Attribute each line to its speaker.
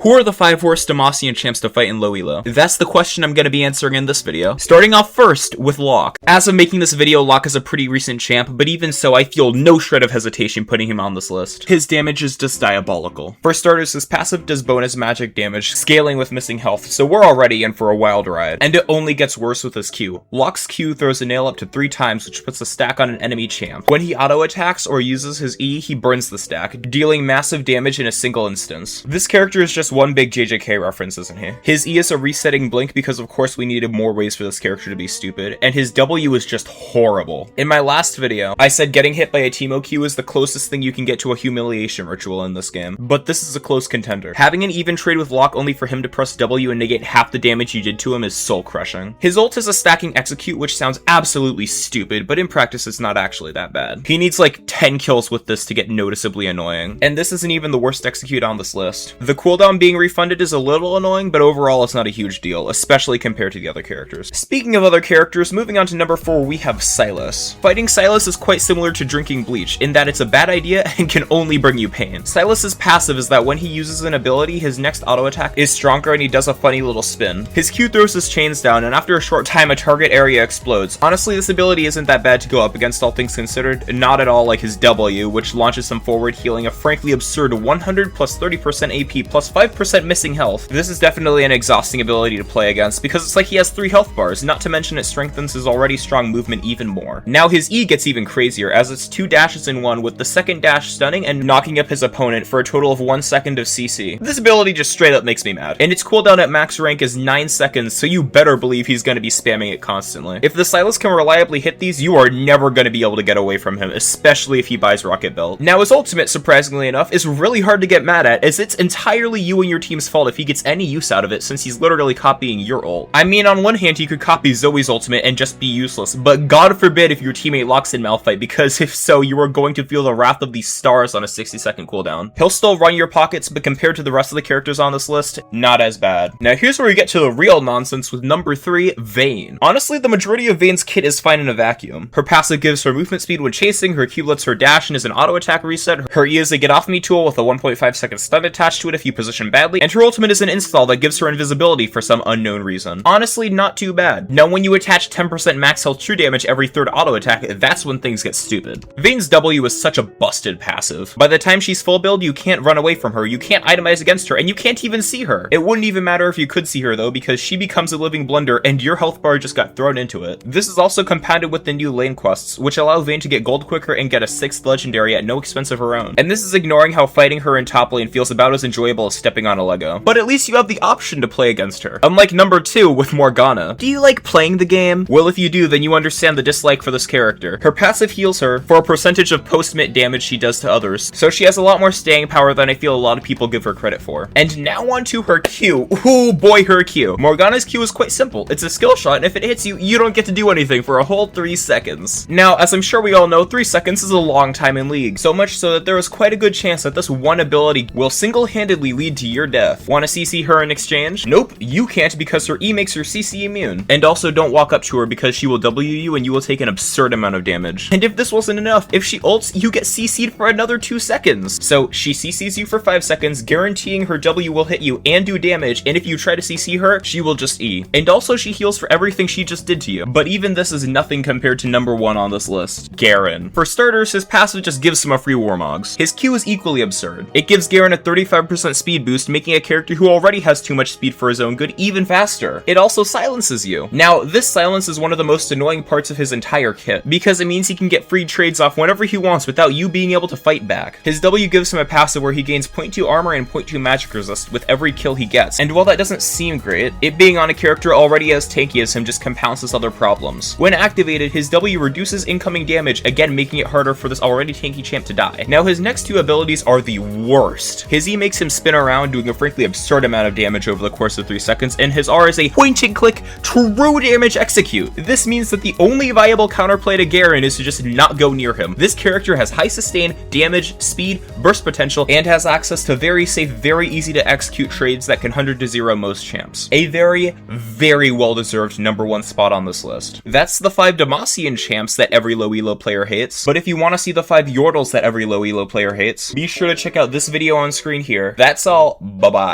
Speaker 1: Who are the 5 worst Demacian champs to fight in low elo? That's the question I'm going to be answering in this video. Starting off first with Locke. As of making this video, Locke is a pretty recent champ, but even so, I feel no shred of hesitation putting him on this list. His damage is just diabolical. For starters, his passive does bonus magic damage, scaling with missing health, so we're already in for a wild ride. And it only gets worse with his Q. Locke's Q throws a nail up to 3 times, which puts a stack on an enemy champ. When he auto-attacks or uses his E, he burns the stack, dealing massive damage in a single instance. This character is just one big JJK reference, isn't he? His E is a resetting blink because of course we needed more ways for this character to be stupid, and his W is just horrible. In my last video, I said getting hit by a Teemo Q is the closest thing you can get to a humiliation ritual in this game, but this is a close contender. Having an even trade with Locke only for him to press W and negate half the damage you did to him is soul crushing. His ult is a stacking execute, which sounds absolutely stupid, but in practice it's not actually that bad. He needs like 10 kills with this to get noticeably annoying, and this isn't even the worst execute on this list. The cooldown being refunded is a little annoying, but overall it's not a huge deal, especially compared to the other characters. Speaking of other characters, moving on to number 4, we have Sylas. Fighting Sylas is quite similar to drinking bleach, in that it's a bad idea and can only bring you pain. Sylas's passive is that when he uses an ability, his next auto attack is stronger and he does a funny little spin. His Q throws his chains down, and after a short time a target area explodes. Honestly, this ability isn't that bad to go up against, all things considered, not at all like his W, which launches him forward, healing a frankly absurd 100 plus 30% AP plus 5% missing health. This is definitely an exhausting ability to play against because it's like he has 3 health bars, not to mention it strengthens his already strong movement even more. Now his E gets even crazier as it's 2 dashes in one, with the second dash stunning and knocking up his opponent for a total of 1 second of CC. This ability just straight up makes me mad, and its cooldown at max rank is 9 seconds, so you better believe he's going to be spamming it constantly. If the Sylas can reliably hit these, you are never going to be able to get away from him, especially if he buys Rocket Belt. Now his ultimate, surprisingly enough, is really hard to get mad at, as it's entirely you and your team's fault if he gets any use out of it, since he's literally copying your ult. I mean, on one hand, you could copy Zoe's ultimate and just be useless, but God forbid if your teammate locks in Malphite, because if so, you are going to feel the wrath of these stars on a 60-second cooldown. He'll still run your pockets, but compared to the rest of the characters on this list, not as bad. Now here's where we get to the real nonsense with number 3, Vayne. Honestly, the majority of Vayne's kit is fine in a vacuum. Her passive gives her movement speed when chasing, her Q lets her dash and is an auto attack reset, her E is a get off me tool with a 1.5 second stun attached to it if you position badly, and her ultimate is an install that gives her invisibility for some unknown reason. Honestly, not too bad. Now when you attach 10% max health true damage every 3rd auto attack, that's when things get stupid. Vayne's W is such a busted passive. By the time she's full build, you can't run away from her, you can't itemize against her, and you can't even see her. It wouldn't even matter if you could see her though, because she becomes a living blender and your health bar just got thrown into it. This is also compounded with the new lane quests, which allow Vayne to get gold quicker and get a 6th legendary at no expense of her own. And this is ignoring how fighting her in top lane feels about as enjoyable as stepping on a Lego. But at least you have the option to play against her. Unlike number 2 with Morgana. Do you like playing the game? Well, if you do, then you understand the dislike for this character. Her passive heals her for a percentage of post-mit damage she does to others, so she has a lot more staying power than I feel a lot of people give her credit for. And now on to her Q. Ooh boy, her Q. Morgana's Q is quite simple. It's a skill shot, and if it hits you, you don't get to do anything for a whole 3 seconds. Now, as I'm sure we all know, 3 seconds is a long time in League, so much so that there is quite a good chance that this one ability will single-handedly lead to your death. Want to CC her in exchange? Nope, you can't because her E makes her CC immune. And also don't walk up to her because she will W you and you will take an absurd amount of damage. And if this wasn't enough, if she ults, you get CC'd for another 2 seconds. So she CC's you for 5 seconds, guaranteeing her W will hit you and do damage, and if you try to CC her, she will just E. And also she heals for everything she just did to you. But even this is nothing compared to number 1 on this list, Garen. For starters, his passive just gives him a free Warmogs. His Q is equally absurd. It gives Garen a 35% speed boost, making a character who already has too much speed for his own good even faster. It also silences you. Now, this silence is one of the most annoying parts of his entire kit, because it means he can get free trades off whenever he wants without you being able to fight back. His W gives him a passive where he gains 0.2 armor and 0.2 magic resist with every kill he gets, and while that doesn't seem great, it being on a character already as tanky as him just compounds his other problems. When activated, his W reduces incoming damage, again making it harder for this already tanky champ to die. Now his next 2 abilities are the worst. His E makes him spin around, doing a frankly absurd amount of damage over the course of 3 seconds, and his R is a point-and-click true damage execute. This means that the only viable counterplay to Garen is to just not go near him. This character has high sustain, damage, speed, burst potential, and has access to very safe, very easy to execute trades that can 100 to 0 most champs. A very, very well-deserved number 1 spot on this list. That's the 5 Demacian champs that every low elo player hates, but if you want to see the 5 Yordles that every low elo player hates, be sure to check out this video on screen here. That's all, bye-bye.